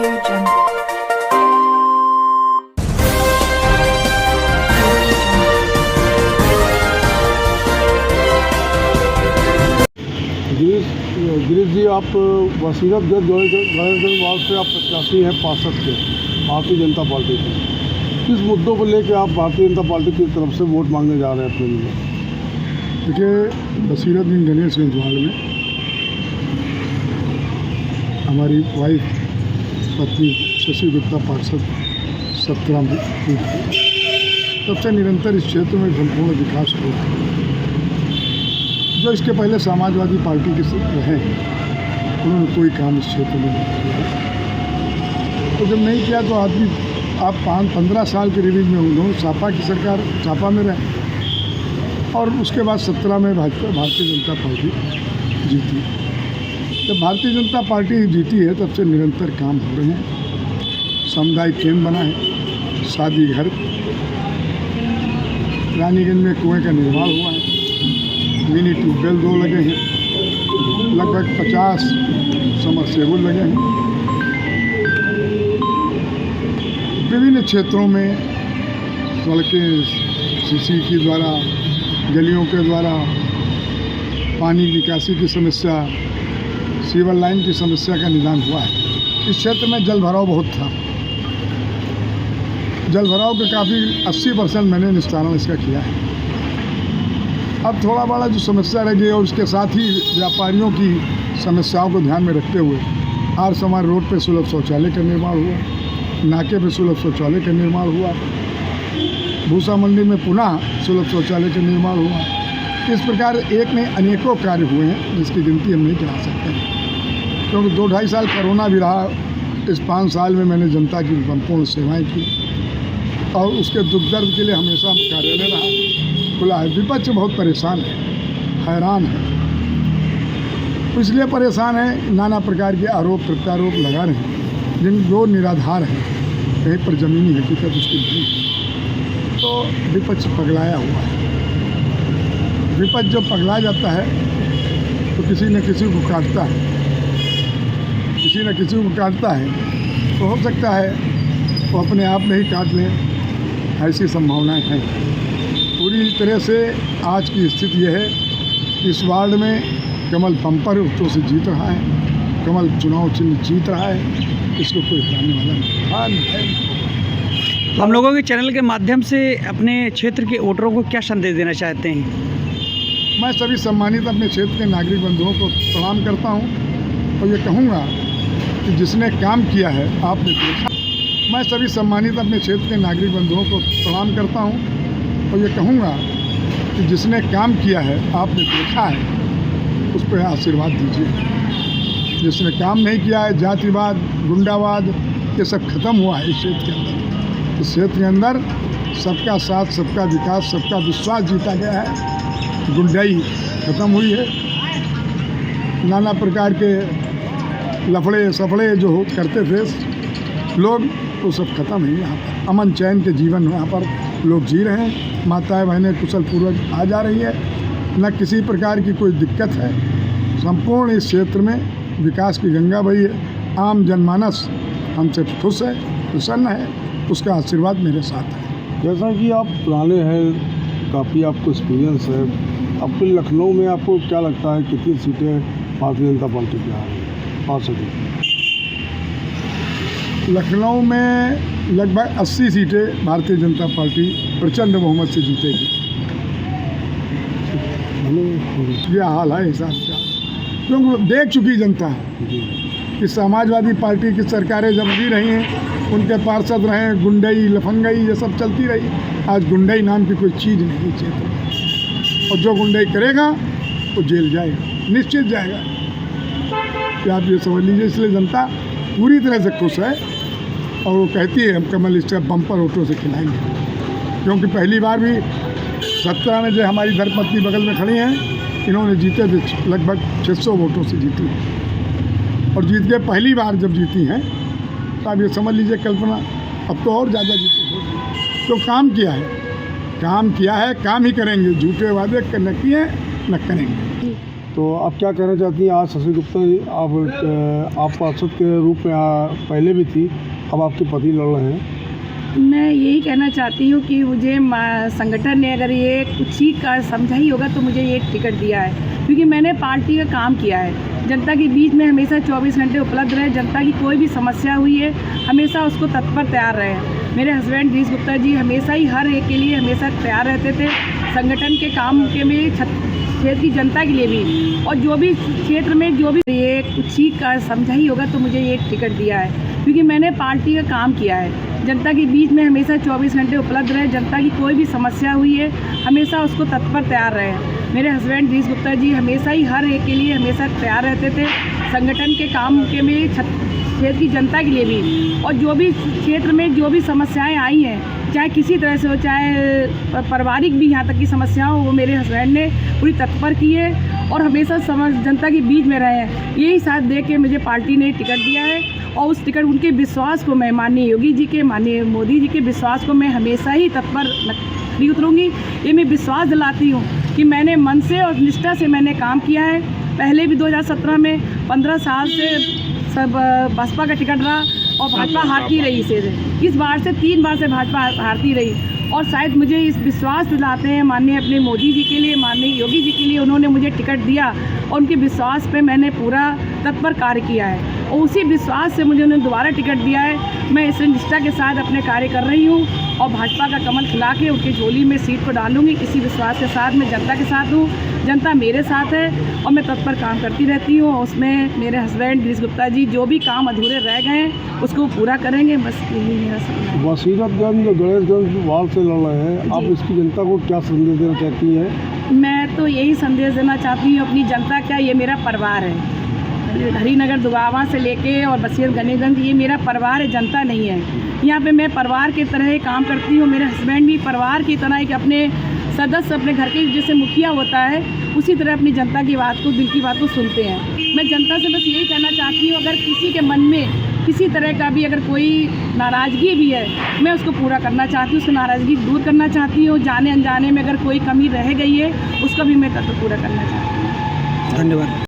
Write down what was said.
गिरीश जी, आप वसीरतगंज गणेशगंज वार्ड से आप प्रत्याशी हैं पार्षद के भारतीय जनता पार्टी के। किस मुद्दों को लेकर आप भारतीय जनता पार्टी की तरफ से वोट मांगने जा रहे हैं अपने लिए? देखिए, वसीरतगंज गणेशगंज वार्ड में हमारी वाइफ पत्नी शशि गुप्ता पार्षद 17 बूथ तब से निरंतर इस क्षेत्र में संपूर्ण विकास हो। जो इसके पहले समाजवादी पार्टी के रहे उन्होंने कोई काम इस क्षेत्र में नहीं किया। तो जब नहीं किया तो आदमी आप 15 साल के रिवीज में उन्होंने सापा की सरकार सापा में रहे और उसके बाद 17 में भारतीय जनता पार्टी जीती। जब भारतीय जनता पार्टी जीती है तब से निरंतर काम हो रहे हैं। सामुदायिक केंद्र बना है, शादी घर, रानीगंज में कुएं का निर्माण हुआ है, मिनी ट्यूबवेल 2 लगे हैं, लगभग 50 समरसेबुल लगे हैं। विभिन्न क्षेत्रों में सड़कें सीसी के द्वारा, गलियों के द्वारा पानी निकासी की समस्या, सीवर लाइन की समस्या का निदान हुआ है। इस क्षेत्र में जल भराव बहुत था। जल भराव के काफ़ी 80% मैंने निस्तारण इसका किया है। अब थोड़ा बड़ा जो समस्या रह गई और उसके साथ ही व्यापारियों की समस्याओं को ध्यान में रखते हुए आर समार रोड पे सुलभ शौचालय का निर्माण हुआ, नाके पे सुलभ शौचालय का निर्माण हुआ, भूसा मंडी में पुनः सुलभ शौचालय का निर्माण हुआ। इस प्रकार एक में अनेकों कार्य हुए हैं जिसकी गिनती हम नहीं करा सकते, क्योंकि 2-2.5 साल कोरोना भी रहा। इस 5 साल में मैंने जनता की संपूर्ण सेवाएँ की और उसके दुख दर्द के लिए हमेशा कार्यालय रहा, खुला है। विपक्ष बहुत परेशान है, हैरान है। इसलिए परेशान है, नाना प्रकार के आरोप प्रत्यारोप लगा रहे हैं जो निराधार हैं, कहीं पर ज़मीनी हकीकत उसकी नहीं है। तो विपक्ष पगलाया हुआ है। विपक्ष जब पगला जाता है तो किसी न किसी को काटता है, किसी न किसी को काटता है। तो हो सकता है वो अपने आप में ही काट लें, ऐसी संभावनाएं हैं। पूरी तरह से आज की स्थिति यह है, इस वार्ड में कमल बम्पर वोटों से जीत रहा है, कमल चुनाव चिन्ह जीत रहा है, इसको कोई हराने वाला नहीं है। हम लोगों के चैनल के माध्यम से अपने क्षेत्र के वोटरों को क्या संदेश देना चाहते हैं? मैं सभी सम्मानित अपने क्षेत्र के नागरिक बंधुओं को प्रणाम करता हूं और ये कहूँगा कि जिसने काम किया है आपने देखा। मैं सभी सम्मानित अपने क्षेत्र के नागरिक बंधुओं को प्रणाम करता हूं और ये कहूँगा कि जिसने काम किया है आपने देखा है, उस पर आशीर्वाद दीजिए। जिसने काम नहीं किया है, जातिवाद, गुंडावाद, ये सब खत्म हुआ है इस क्षेत्र के अंदर। इस क्षेत्र के अंदर सबका साथ, सबका विकास, सबका विश्वास जीता गया है। गुंडाई खत्म हुई है। नाना प्रकार के लफड़े सफड़े जो करते थे लोग, वो सब खत्म है। यहाँ पर अमन चैन के जीवन यहाँ पर लोग जी रहे हैं। माताएं बहनें कुशल पूर्वक आ जा रही है, न किसी प्रकार की कोई दिक्कत है। संपूर्ण इस क्षेत्र में विकास की गंगा बही है। आम जनमानस हमसे खुश है, प्रसन्न है, उसका आशीर्वाद मेरे साथ है। जैसा कि आप पुराने हैं, काफ़ी आपको एक्सपीरियंस है, आपको लखनऊ में आपको क्या लगता है कितनी सीटें भारतीय जनता पार्टी की आ रही है पार्षद? लखनऊ में लगभग 80 सीटें भारतीय जनता पार्टी प्रचंड बहुमत से जीतेगी। यह हाल है हिसाब से, क्योंकि देख चुकी जनता है कि समाजवादी पार्टी की सरकारें जब भी रही हैं, उनके पार्षद रहे, गुंडई लफंगई ये सब चलती रही। आज गुंडई नाम की कोई चीज़ नहीं क्षेत्र में, और जो गुंडई करेगा वो जेल जाएगा, निश्चित जाएगा। क्या आप ये समझ लीजिए। इसलिए जनता पूरी तरह से खुश है और वो कहती है हम कमल इसका बम्पर वोटों से खिलाएंगे। क्योंकि पहली बार भी 17 में जो हमारी धर्मपत्नी बगल में खड़ी हैं, इन्होंने जीते थे, लगभग 600 वोटों से जीती और जीत के पहली बार जब जीती हैं तो आप ये समझ लीजिए कल्पना, अब तो और ज़्यादा जीते। तो काम किया है, काम किया है, काम ही करेंगे। झूठे वादे न किए न करेंगे। तो आप क्या कहना चाहती हैं? आज शशि गुप्ता जी आप पार्षद के रूप में पहले भी थी, अब आपके पति लड़ रहे हैं। मैं यही कहना चाहती हूँ कि मुझे संगठन ने अगर ये कुछ ही का समझा ही होगा तो मुझे ये टिकट दिया है, क्योंकि मैंने पार्टी का काम किया है। जनता के बीच में हमेशा 24 घंटे उपलब्ध रहे। जनता की कोई भी समस्या हुई है हमेशा उसको तत्पर तैयार रहे। मेरे हस्बैंड गिरीश गुप्ता जी हमेशा ही हर एक के लिए हमेशा तैयार रहते थे, संगठन के काम के में क्षेत्र की जनता के लिए भी, और जो भी क्षेत्र में जो भी ये कुछ ही का समझा ही होगा तो मुझे ये टिकट दिया है, क्योंकि मैंने पार्टी का काम किया है। जनता के बीच में हमेशा 24 घंटे उपलब्ध रहे। जनता की कोई भी समस्या हुई है हमेशा उसको तत्पर तैयार रहे। मेरे हस्बैंड गिरीश गुप्ता जी हमेशा ही हर एक के लिए हमेशा तैयार रहते थे, संगठन के काम के में क्षेत्र की जनता के लिए भी, और जो भी क्षेत्र में जो भी समस्याएं आई हैं, चाहे किसी तरह से हो, चाहे पारिवारिक भी यहाँ तक की समस्या हो, वो मेरे हस्बैंड ने पूरी तत्पर की है और हमेशा जनता के बीच में रहे हैं। यही साथ दे के मुझे पार्टी ने टिकट दिया है, और उस टिकट उनके विश्वास को मैं माननीय योगी जी के, माननीय मोदी जी के विश्वास को मैं हमेशा ही तत्पर नहीं उतरूँगी। ये मैं विश्वास दिलाती हूँ कि मैंने मन से और निष्ठा से मैंने काम किया है। पहले भी 2017 में 15 साल से सब बसपा का टिकट रहा और भाजपा हारती रही इसे। इस बार से 3 बार से भाजपा हारती रही, और शायद मुझे इस विश्वास दिलाते हैं माननीय अपने मोदी जी के लिए, माननीय योगी जी के लिए, उन्होंने मुझे टिकट दिया और उनके विश्वास पे मैंने पूरा तत्पर कार्य किया है, और उसी विश्वास से मुझे उन्होंने दोबारा टिकट दिया है। मैं इस निष्ठा के साथ अपने कार्य कर रही हूँ और भाजपा का कमल खिला के उनकी झोली में सीट को डालूंगी। इसी विश्वास के साथ मैं जनता के साथ हूँ, जनता मेरे साथ है और मैं तत्पर काम करती रहती हूँ। उसमें मेरे हस्बैंड गिरीश गुप्ता जी जो भी काम अधूरे रह गए हैं उसको पूरा करेंगे, बस यही मेरा सपना है। वसीरतगंज गणेशगंज वार्ड से लड़ रहे हैं, आप इसकी जनता को क्या संदेश देना चाहती हैं? मैं तो यही संदेश देना चाहती हूँ अपनी जनता, क्या ये मेरा परिवार है। हरिनगर दुगावा से लेके और बसीर गणेशगंज ये मेरा परिवार है, जनता नहीं है। यहाँ पे मैं परिवार की तरह काम करती हूँ। मेरे हस्बैंड भी परिवार की तरह एक अपने सदस्य, अपने घर के जैसे मुखिया होता है, उसी तरह अपनी जनता की बात को, दिल की बात को सुनते हैं। मैं जनता से बस यही कहना चाहती हूँ, अगर किसी के मन में किसी तरह का भी अगर कोई नाराज़गी भी है, मैं उसको पूरा करना चाहती हूँ, उसको नाराज़गी दूर करना चाहती हूँ। जाने अनजाने में अगर कोई कमी रह गई है उसका भी मैं पूरा करना चाहती हूँ। धन्यवाद।